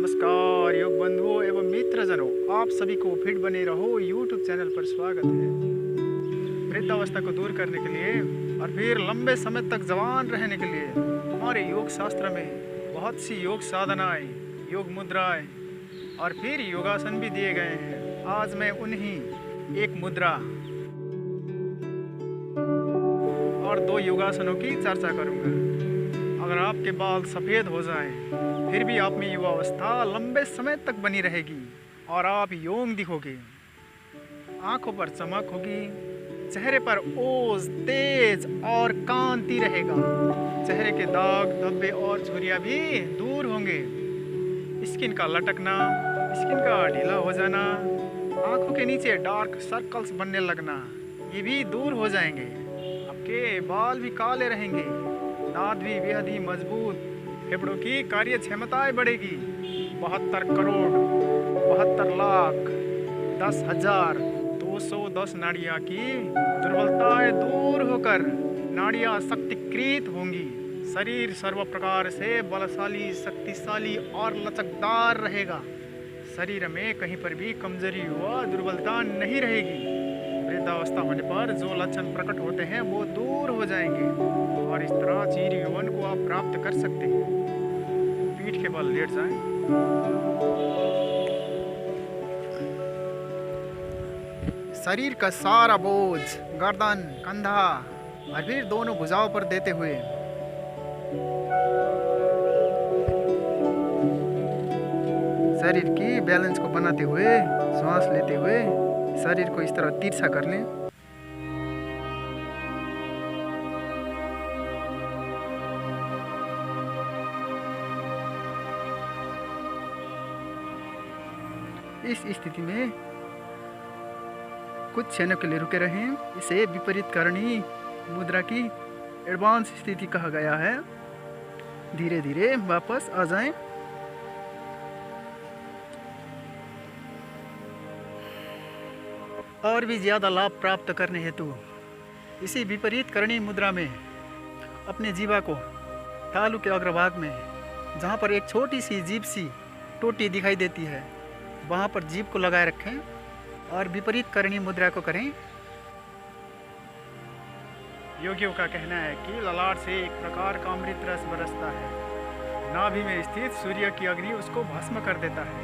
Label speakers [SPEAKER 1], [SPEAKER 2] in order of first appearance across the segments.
[SPEAKER 1] नमस्कार योग बंधुओं एवं मित्रजनों, आप सभी को फिट बने रहो यूट्यूब चैनल पर स्वागत है। वृद्धावस्था को दूर करने के लिए और फिर लंबे समय तक जवान रहने के लिए हमारे योग शास्त्र में बहुत सी योग साधनाएं, योग मुद्राएं और फिर योगासन भी दिए गए हैं। आज मैं उन्हीं एक मुद्रा और 2 योगासनों की चर्चा करूंगा। अगर आपके बाल सफ़ेद हो जाएं, फिर भी आप में युवावस्था लंबे समय तक बनी रहेगी और आप यंग दिखोगे। आंखों पर चमक होगी, चेहरे पर ओज, तेज और कांति रहेगा। चेहरे के दाग, धब्बे और झुर्रियां भी दूर होंगे। स्किन का लटकना, स्किन का ढीला हो जाना, आंखों के नीचे डार्क सर्कल्स बनने लगना, ये भी दूर हो जाएंगे। आपके बाल भी काले रहेंगे, दांत भी बेहद ही मजबूत, फेफड़ों की कार्य क्षमताएं बढ़ेगी। 72 करोड़ 72 लाख 10,210 नाड़ियाँ की दुर्बलताएं दूर होकर नाड़ियाँ शक्तिकृत होंगी। शरीर सर्व प्रकार से बलशाली, शक्तिशाली और लचकदार रहेगा। शरीर में कहीं पर भी कमजोरी व दुर्बलता नहीं रहेगी। वृद्धावस्था होने पर जो लक्षण प्रकट होते हैं वो दूर हो जाएंगे और इस तरह चिर यौवन को आप प्राप्त कर सकते हैं। पीठ के बल लेट जाएं। शरीर का सारा बोझ गर्दन, कंधा और फिर दोनों भुजाओं पर देते हुए शरीर की बैलेंस को बनाते हुए सांस लेते हुए शरीर को इस तरह तिरछा कर लें। इस स्थिति में कुछ क्षणों के लिए रुके रहें। इसे विपरीत करणी मुद्रा की एडवांस स्थिति कहा गया है। धीरे धीरे वापस आ जाएं। और भी ज़्यादा लाभ प्राप्त करने हेतु इसी विपरीत करणी मुद्रा में अपने जीवा को तालू के अग्रभाग में, जहाँ पर एक छोटी सी जीभ सी टोटी दिखाई देती है, वहाँ पर जीभ को लगाए रखें और विपरीत करणी मुद्रा को करें। योगियों का कहना है कि ललाट से एक प्रकार का अमृत रस बरसता है। नाभि में स्थित सूर्य की अग्नि उसको भस्म कर देता है,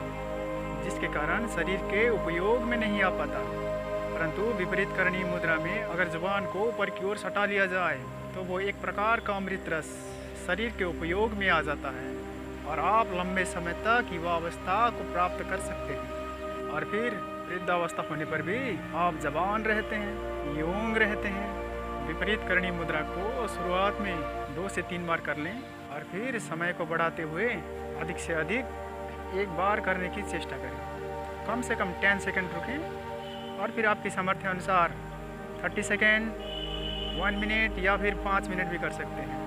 [SPEAKER 1] जिसके कारण शरीर के उपयोग में नहीं आ पाता। परंतु विपरीत करणी मुद्रा में अगर जुबान को ऊपर की ओर सटा लिया जाए तो वो एक प्रकार का अमृत रस शरीर के उपयोग में आ जाता है और आप लंबे समय तक युवावस्था को प्राप्त कर सकते हैं। और फिर वृद्धावस्था होने पर भी आप जवान रहते हैं, यंग रहते हैं। विपरीत करणी मुद्रा को शुरुआत में 2 से 3 बार कर लें और फिर समय को बढ़ाते हुए अधिक से अधिक 1 बार करने की चेष्टा करें। कम से कम 10 सेकंड रुकें और फिर आपकी सामर्थ्य अनुसार 30 सेकेंड, 1 मिनट या फिर 5 मिनट भी कर सकते हैं।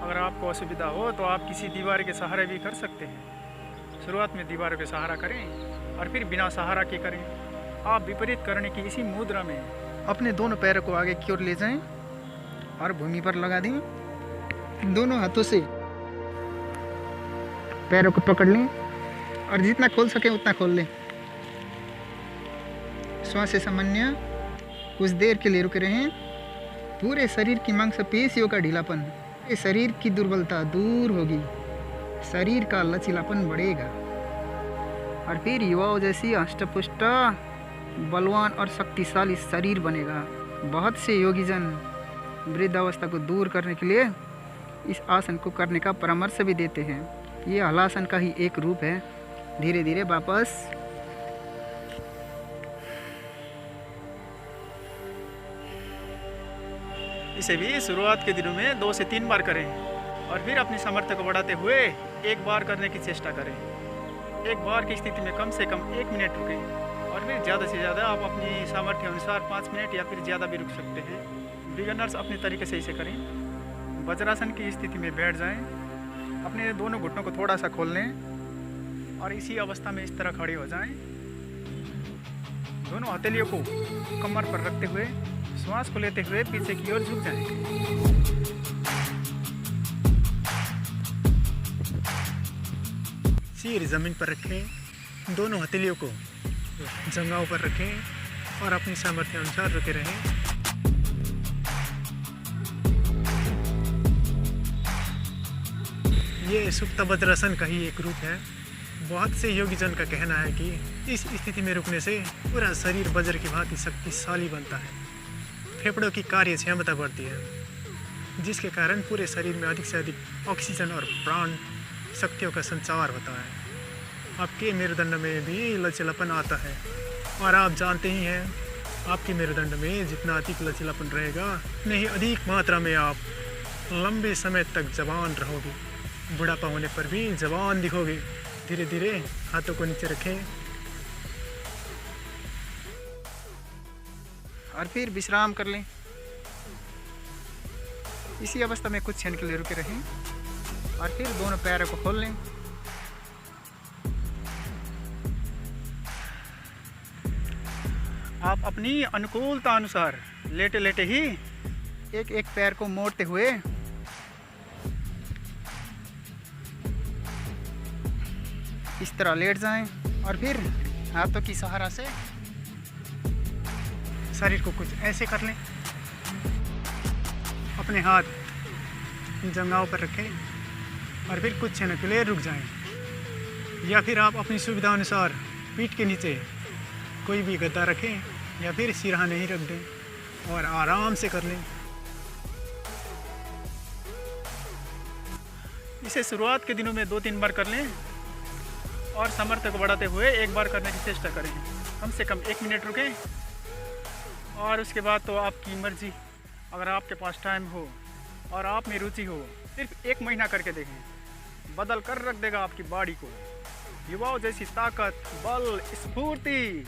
[SPEAKER 1] अगर आपको असुविधा हो तो आप किसी दीवार के सहारे भी कर सकते हैं। शुरुआत में दीवार के सहारा करें और फिर बिना सहारा के करें। आप विपरीत करने की इसी मुद्रा में अपने दोनों पैरों को आगे की ओर ले जाएं और भूमि पर लगा दें। दोनों हाथों से पैरों को पकड़ लें और जितना खोल सके उतना खोल लें। श्वास सामान्य कुछ देर के लिए रुके रहें। पूरे शरीर की मांसपेशियों का ढीलापन, शरीर की दुर्बलता दूर होगी, शरीर का लचीलापन बढ़ेगा और फिर युवाओं जैसी हष्ट-पुष्ट, बलवान और शक्तिशाली शरीर बनेगा। बहुत से योगीजन वृद्धावस्था को दूर करने के लिए इस आसन को करने का परामर्श भी देते हैं। ये हलासन का ही एक रूप है। धीरे धीरे वापस इसे भी शुरुआत के दिनों में 2 से 3 बार करें और फिर अपनी सामर्थ्य को बढ़ाते हुए 1 बार करने की चेष्टा करें। 1 बार की स्थिति में कम से कम 1 मिनट रुकें और फिर ज़्यादा से ज़्यादा आप अपनी सामर्थ्य अनुसार 5 मिनट या फिर ज़्यादा भी रुक सकते हैं। बिगिनर्स अपने तरीके से इसे करें। वज्रासन की स्थिति में बैठ जाएं, अपने दोनों घुटनों को थोड़ा सा खोल लें और इसी अवस्था में इस तरह खड़े हो जाएं। दोनों हथेलियों को कमर पर रखते हुए श्वास को लेते हुए पीछे की ओर झुक जाएं। सिर ज़मीन पर रखें, दोनों हथेलियों को जंघाओं पर रखें और अपनी सामर्थ्य अनुसार रुके रहें। ये सुप्त वज्रासन का ही एक रूप है। बहुत से योगीजन का कहना है कि इस स्थिति में रुकने से पूरा शरीर वज्र की भांति शक्तिशाली बनता है। फेफड़ों की कार्य क्षमता बढ़ती है, जिसके कारण पूरे शरीर में अधिक से अधिक ऑक्सीजन और प्राण शक्तियों का संचार होता है। आपके मेरुदंड में भी लचीलापन आता है और आप जानते ही हैं, आपके मेरुदंड में जितना अधिक लचीलापन रहेगा, उतनी ही अधिक मात्रा में आप लंबे समय तक जवान रहोगे। बुढ़ापा होने पर भी जवान दिखोगे। धीरे धीरे हाथों को नीचे रखें और फिर विश्राम कर लें। इसी अवस्था में कुछ क्षण के लिए रुके रहें और फिर दोनों पैरों को खोल लें। आप अपनी अनुकूलता अनुसार लेटे लेटे ही एक एक पैर को मोड़ते हुए इस तरह लेट जाएं और फिर हाथों की सहारा से शरीर को कुछ ऐसे कर लें। अपने हाथ जंघाओं पर रखें और फिर कुछ क्षण के लिए रुक जाएं, या फिर आप अपनी सुविधा अनुसार पीठ के नीचे कोई भी गद्दा रखें या फिर सिरहाने ही रख दें और आराम से कर लें। इसे शुरुआत के दिनों में 2-3 बार कर लें और सामर्थ्य को बढ़ाते हुए एक बार करने की चेष्टा करें। कम से कम 1 मिनट रुकें और उसके बाद तो आपकी मर्जी। अगर आपके पास टाइम हो और आप में रुचि हो, सिर्फ 1 महीना करके देखें, बदल कर रख देगा आपकी बॉडी को। युवाओं जैसी ताकत, बल, स्फूर्ति,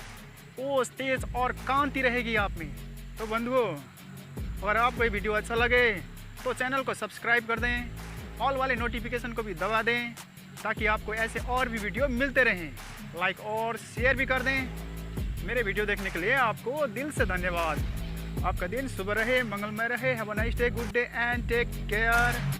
[SPEAKER 1] ओज, तेज और कांति रहेगी आप में। तो बंधुओं, अगर आपको ये वीडियो अच्छा लगे तो चैनल को सब्सक्राइब कर दें, ऑल वाले नोटिफिकेशन को भी दबा दें ताकि आपको ऐसे और भी वीडियो मिलते रहें। लाइक और शेयर भी कर दें। मेरे वीडियो देखने के लिए आपको दिल से धन्यवाद। आपका दिन शुभ रहे, मंगलमय रहे। Have a nice day, good day and take care.